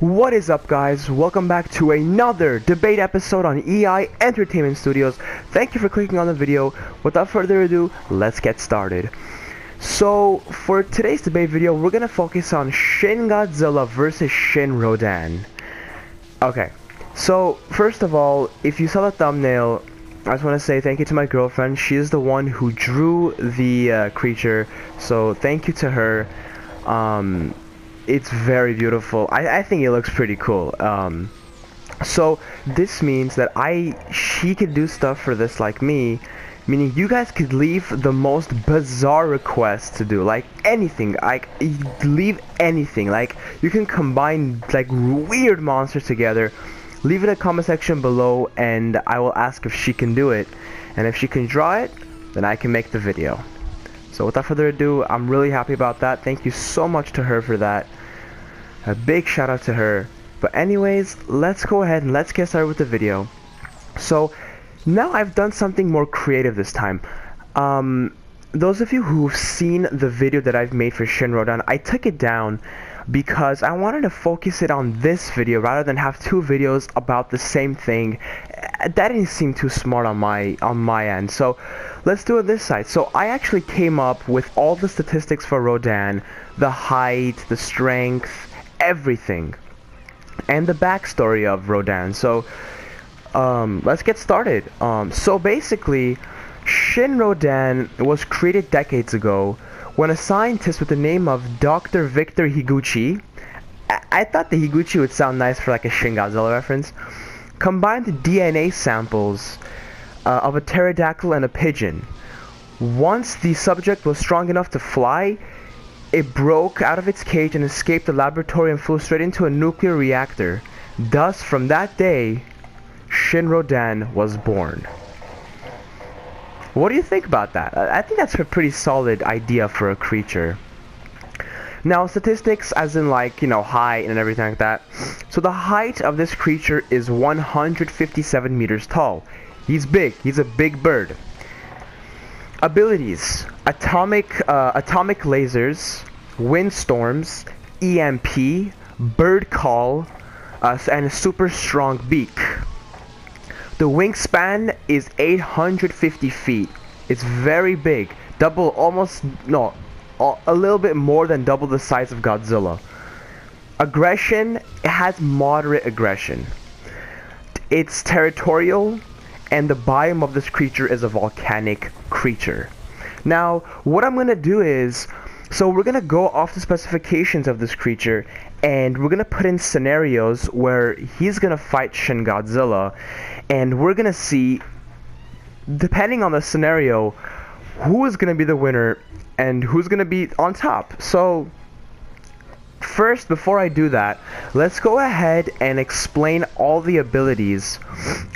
What is up, guys? Welcome back to another debate episode on EI Entertainment Studios. Thank you for clicking on the video. Without further ado, let's get started. So, for today's debate video, we're gonna focus on Shin Godzilla versus Shin Rodan. Okay, so first of all, if you saw the thumbnail, I just want to say thank you to my girlfriend. She is the one who drew the creature, so thank you to her. It's very beautiful. I think it looks pretty cool. So this means that she could do stuff for this like me, meaning you guys could leave the most bizarre requests to do, like anything. Like leave anything. Like you can combine like weird monsters together. Leave it in the comment section below, and I will ask if she can do it. And if she can draw it, then I can make the video. So without further ado, I'm really happy about that. Thank you so much to her for that. A big shout out to her. But anyways, let's go ahead and let's get started with the video. So now I've done something more creative this time. Those of you who've seen the video that I've made for Shin Rodan, I took it down because I wanted to focus it on this video rather than have two videos about the same thing. That didn't seem too smart on my end. So let's do it this side. So I actually came up with all the statistics for Rodan, the height, the strength, everything, and the backstory of Rodan. So let's get started. So basically, Shin Rodan was created decades ago when a scientist with the name of Dr. Victor Higuchi, I thought the Higuchi would sound nice for like a Shin Godzilla reference, combined the DNA samples of a pterodactyl and a pigeon. Once the subject was strong enough to fly, it broke out of its cage and escaped the laboratory and flew straight into a nuclear reactor. Thus, from that day, Shin Rodan was born. What do you think about that? I think that's a pretty solid idea for a creature. Now, statistics as in like, you know, height and everything like that. So the height of this creature is 157 meters tall. He's big. He's a big bird. Abilities: atomic lasers, windstorms, EMP, bird call, and a super strong beak. The wingspan is 850 feet. It's very big. A little bit more than double the size of Godzilla. Aggression, it has moderate aggression. It's territorial, and the biome of this creature is a volcanic creature. Now, what I'm gonna do is, so we're gonna go off the specifications of this creature, and we're gonna put in scenarios where he's gonna fight Shin Godzilla, and we're gonna see, depending on the scenario, who is gonna be the winner and who's gonna be on top. So first, before I do that, let's go ahead and explain all the abilities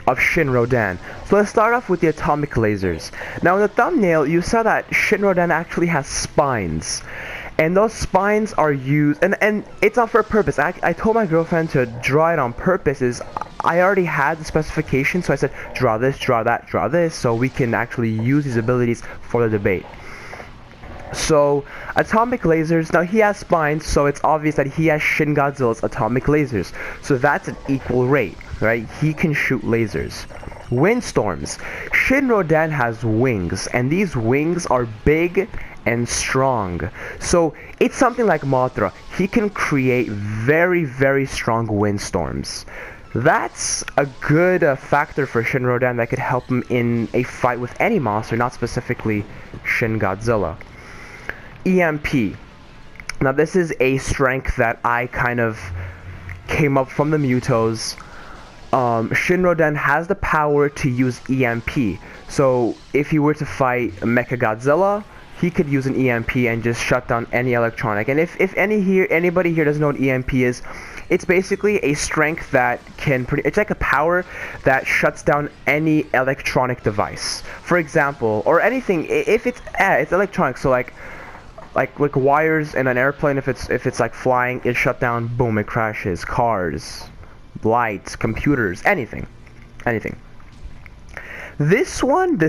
of Shin Rodan. So let's start off with the atomic lasers. Now in the thumbnail, you saw that Shin Rodan actually has spines. And those spines are used, and it's not for a purpose. I told my girlfriend to draw it on purpose. I already had the specification, so I said, draw this, draw that, draw this, so we can actually use these abilities for the debate. So, atomic lasers, now he has spines, so it's obvious that he has Shin Godzilla's atomic lasers. So that's an equal rate, right? He can shoot lasers. Windstorms. Shin Rodan has wings, and these wings are big and strong. So it's something like Mothra. He can create very, very strong windstorms. That's a good factor for Shin Rodan that could help him in a fight with any monster, not specifically Shin Godzilla. EMP. Now this is a strength that I kind of came up from the Mutos. Shin Rodan has the power to use EMP. So if he were to fight Mechagodzilla, he could use an EMP and just shut down any electronic. And if anybody here doesn't know what EMP is, it's basically a strength that it's like a power that shuts down any electronic device. For example, or anything, if it's electronic, so like wires in an airplane, if it's like flying, it's shut down, boom, it crashes. Cars, lights, computers, anything. This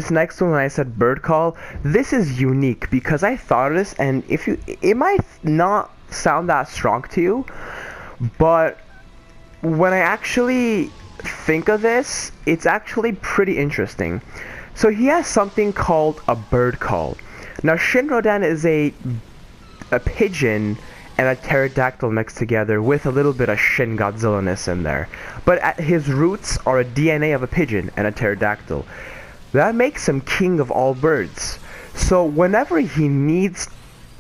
next one, when I said bird call, this is unique because I thought of this, and it might not sound that strong to you, but when I actually think of this, it's actually pretty interesting. So he has something called a bird call. Now Shin Rodan is a pigeon and a pterodactyl mixed together with a little bit of Shin Godzilla-ness in there. But at his roots are a DNA of a pigeon and a pterodactyl. That makes him king of all birds. So whenever he needs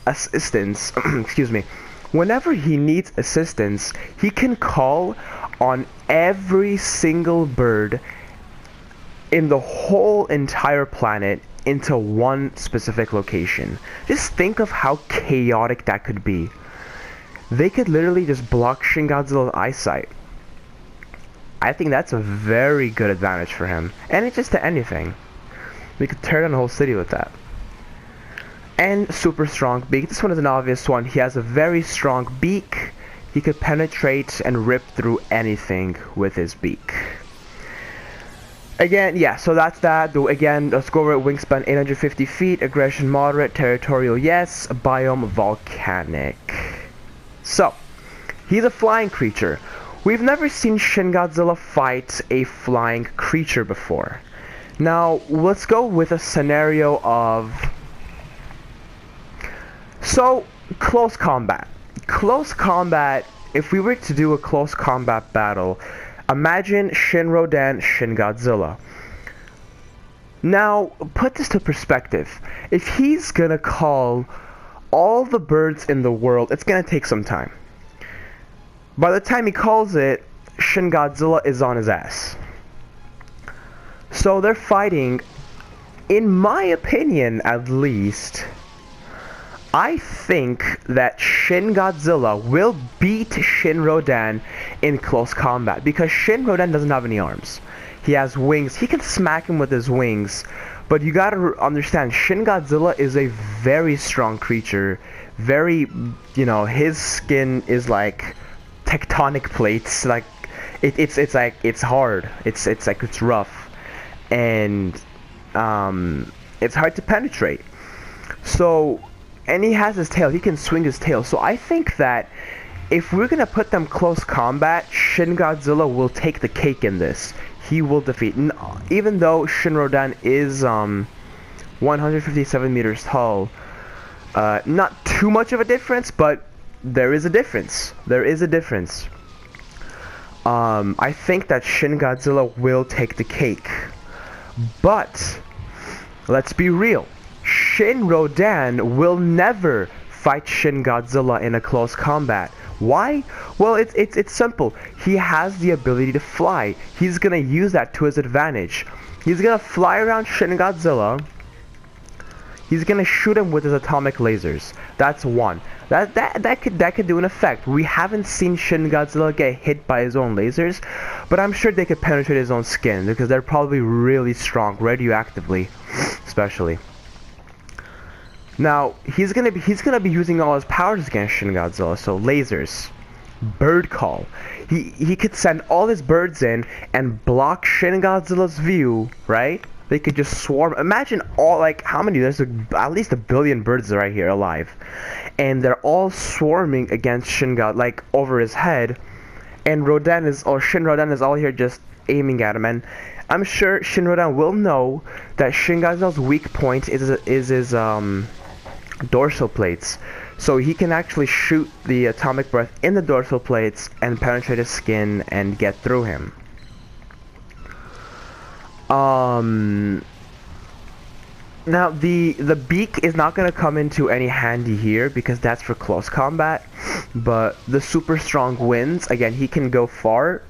assistance, excuse me, whenever he needs assistance, he can call on every single bird in the whole entire planet into one specific location. Just think of how chaotic that could be. They could literally just block Shin Godzilla's eyesight. I think that's a very good advantage for him. And it's just to anything. We could tear down the whole city with that. And super strong beak. This one is an obvious one. He has a very strong beak. He could penetrate and rip through anything with his beak. Again, yeah, so that's that. Again, let's go over it. Wingspan 850 feet, aggression moderate, territorial yes, biome volcanic. So, he's a flying creature. We've never seen Shin Godzilla fight a flying creature before. Now, let's go with a scenario of... So, close combat. Close combat, if we were to do a close combat battle, imagine Shin Rodan, Shin Godzilla. Now, put this to perspective. If he's gonna call all the birds in the world, it's gonna take some time. By the time he calls it, Shin Godzilla is on his ass. So they're fighting, in my opinion at least, I think that Shin Godzilla will beat Shin Rodan in close combat because Shin Rodan doesn't have any arms. He has wings. He can smack him with his wings, but you gotta understand, Shin Godzilla is a very strong creature. Very, you know, his skin is like tectonic plates. Like it's like it's hard. It's like it's rough, and it's hard to penetrate. So. And he has his tail. He can swing his tail. So I think that if we're going to put them close combat, Shin Godzilla will take the cake in this. He will defeat. Even though Shin Rodan is 157 meters tall, not too much of a difference, but there is a difference. There is a difference. I think that Shin Godzilla will take the cake. But, let's be real. Shin Rodan will never fight Shin Godzilla in a close combat. Why? Well, it's simple. He has the ability to fly. He's gonna use that to his advantage. He's gonna fly around Shin Godzilla. He's gonna shoot him with his atomic lasers. That's one. That could do an effect. We haven't seen Shin Godzilla get hit by his own lasers, but I'm sure they could penetrate his own skin because they're probably really strong, radioactively, especially. Now, he's gonna be using all his powers against Shin Godzilla, so lasers, bird call. He could send all his birds in and block Shin Godzilla's view, right? They could just swarm. Imagine all, like, how many? There's at least 1 billion birds right here alive, and they're all swarming against Shin God, like over his head, and Shin Rodan is all here just aiming at him. And I'm sure Shin Rodan will know that Shin Godzilla's weak point is his dorsal plates, so he can actually shoot the atomic breath in the dorsal plates and penetrate his skin and get through him. Now the beak is not going to come into any handy here because that's for close combat, but the super strong winds, again, he can go far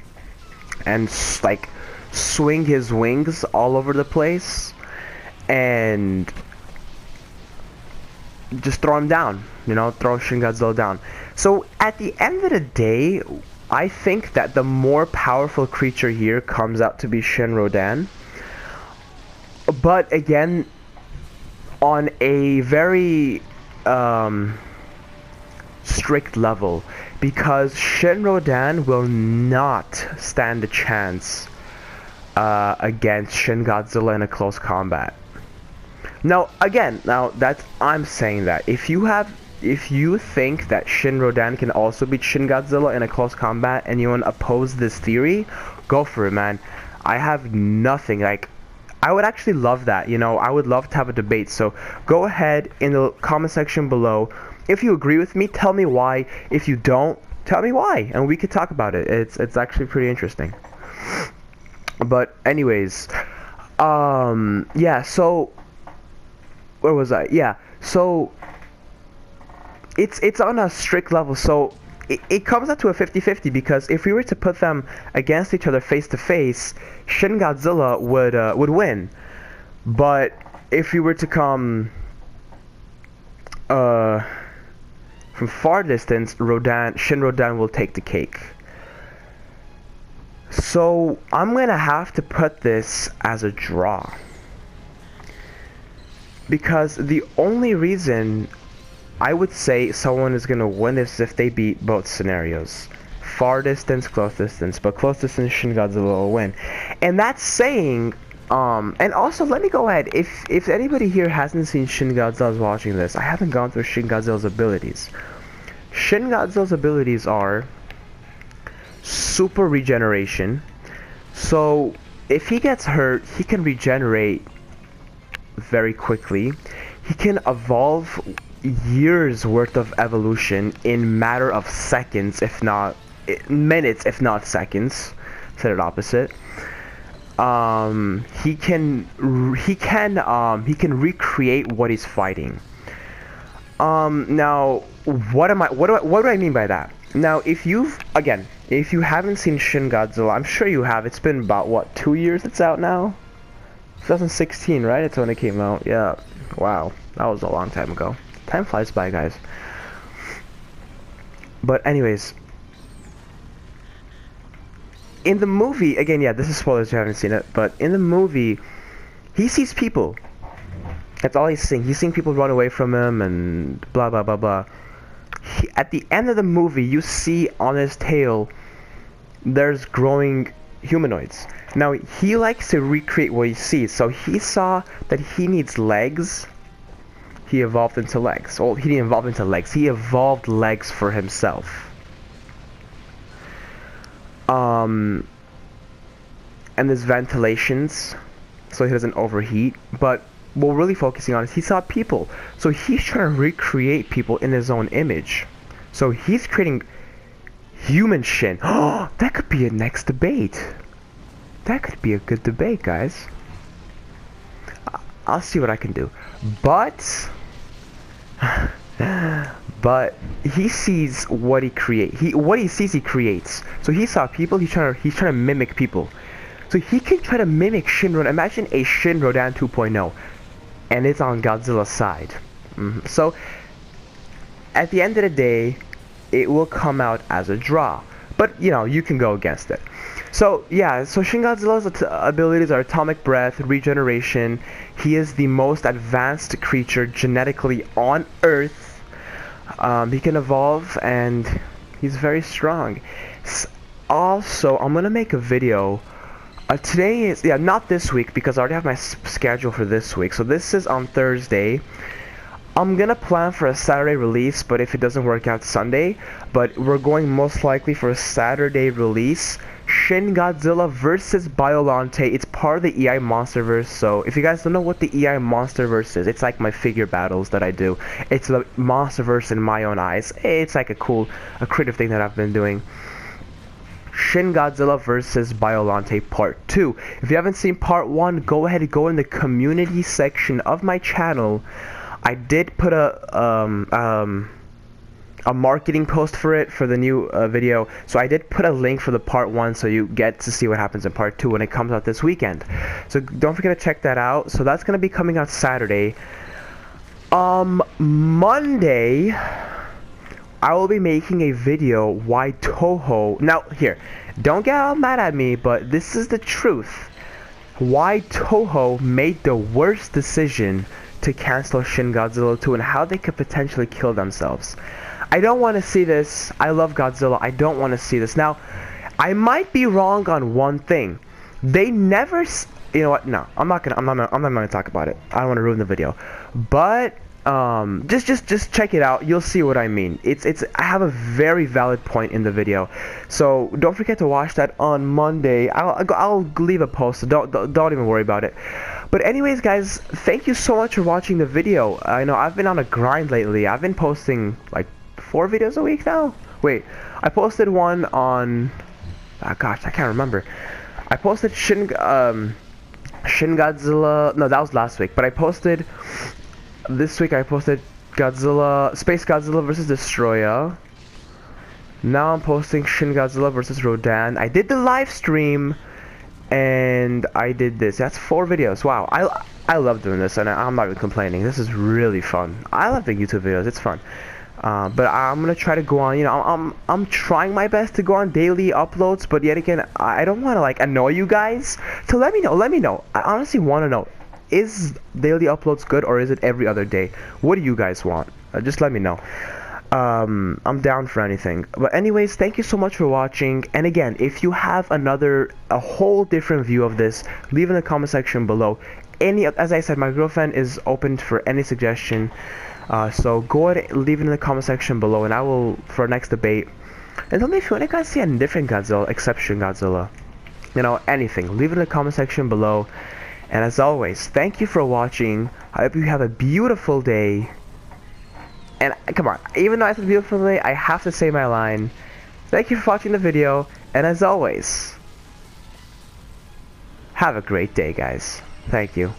and like swing his wings all over the place and just throw him down, you know, throw Shin Godzilla down. So at the end of the day, I think that the more powerful creature here comes out to be Shin Rodan. But again, on a very strict level, because Shin Rodan will not stand a chance against Shin Godzilla in a close combat. Now, again, I'm saying that if you have if you think that Shin Rodan can also beat Shin Godzilla in a close combat and you want to oppose this theory, go for it, man. I have nothing, like, I would actually love that, you know, I would love to have a debate, so go ahead in the comment section below. If you agree with me, tell me why. If you don't, tell me why, and we could talk about it. It's actually pretty interesting. But anyways, yeah, so, where was I? Yeah, so, it's on a strict level, so it comes out to a 50-50, because if we were to put them against each other face to face, Shin Godzilla would win. But if we were to come from far distance, Shin Rodan will take the cake. So I'm gonna have to put this as a draw, because the only reason I would say someone is gonna win this is if they beat both scenarios. Far distance, close distance, but close distance Shin Godzilla will win. And that's saying, and also let me go ahead, if anybody here hasn't seen Shin Godzilla's watching this, I haven't gone through Shin Godzilla's abilities. Shin Godzilla's abilities are super regeneration. So if he gets hurt, he can regenerate very quickly. He can evolve years worth of evolution in matter of seconds, if not minutes, if not seconds. Said it opposite. He can recreate what he's fighting. Now what do I mean by that? Now if you haven't seen Shin Godzilla, I'm sure you have. It's been about what, 2 years it's out now? 2016, right? It's when it came out. Yeah. Wow, that was a long time ago. Time flies by, guys. But anyways, in the movie, again, yeah, this is spoilers if you haven't seen it, but in the movie, he sees people. That's all he's seeing. He's seeing people run away from him and blah, blah, blah, blah. At the end of the movie, you see on his tail, there's growing humanoids. Now, he likes to recreate what he sees, so he saw that he needs legs. He evolved into legs. Well, he didn't evolve into legs. He evolved legs for himself. And there's ventilations, so he doesn't overheat. But what we're really focusing on is he saw people. So he's trying to recreate people in his own image. So he's creating human Shin. Oh, that could be a next debate. That could be a good debate, guys. I'll see what I can do. But he sees what he creates. What he sees, he creates. So he saw people. He's trying to mimic people. So he can try to mimic Shin Rodan. Imagine a Shin Rodan 2.0, and it's on Godzilla's side. So at the end of the day, it will come out as a draw. But you know, you can go against it. So yeah, so Shin Godzilla's abilities are atomic breath, regeneration. He is the most advanced creature genetically on Earth. He can evolve, and he's very strong. Also, I'm gonna make a video. Today is, yeah, not this week, because I already have my schedule for this week. So this is on Thursday. I'm gonna plan for a Saturday release, but if it doesn't work out, Sunday. But we're going most likely for a Saturday release. Shin Godzilla versus Biollante. It's part of the EI Monsterverse. So if you guys don't know what the EI Monsterverse is, it's like my figure battles that I do. It's the Monsterverse in my own eyes. It's like a creative thing that I've been doing. Shin Godzilla versus Biollante Part 2. If you haven't seen Part 1, go ahead and go in the community section of my channel. I did put a marketing post for the new video, so I did put a link for the Part 1, so you get to see what happens in Part 2 when it comes out this weekend. So don't forget to check that out. So that's gonna be coming out Saturday. Monday, I will be making a video why Toho. Now here, don't get all mad at me, but this is the truth. Why Toho made the worst decision to cancel Shin Godzilla 2 and how they could potentially kill themselves. I don't want to see this. I love Godzilla. I don't want to see this. Now, I might be wrong on one thing. They never, you know what? No, I'm not gonna talk about it. I don't want to ruin the video. But Just check it out. You'll see what I mean. I have a very valid point in the video, so don't forget to watch that on Monday. I'll leave a post, so don't even worry about it. But anyways, guys, thank you so much for watching the video. I know I've been on a grind lately. I've been posting like 4 videos a week now. Wait, I posted one on, gosh, I can't remember. I posted Shin Godzilla. No, that was last week. But I posted this week. I posted Space Godzilla versus Destroyer. Now I'm posting Shin Godzilla versus Rodan. I did the live stream, and I did this. That's 4 videos. Wow, I love doing this, and I'm not even complaining. This is really fun. I love doing YouTube videos. It's fun. But I'm gonna try to go on. You know, I'm trying my best to go on daily uploads. But yet again, I don't want to like annoy you guys. So let me know. Let me know. I honestly want to know: is daily uploads good, or is it every other day? What do you guys want? Just let me know. I'm down for anything. But anyways, thank you so much for watching. And again, if you have a whole different view of this, leave in the comment section below. As I said, my girlfriend is open for any suggestion. So go ahead and leave it in the comment section below, and I will, for our next debate. And tell me if you want to guys see a different Godzilla, except Shin Godzilla. You know, anything. Leave it in the comment section below. And as always, thank you for watching. I hope you have a beautiful day. And come on, even though it's a beautiful day, I have to say my line. Thank you for watching the video, and as always, have a great day, guys. Thank you.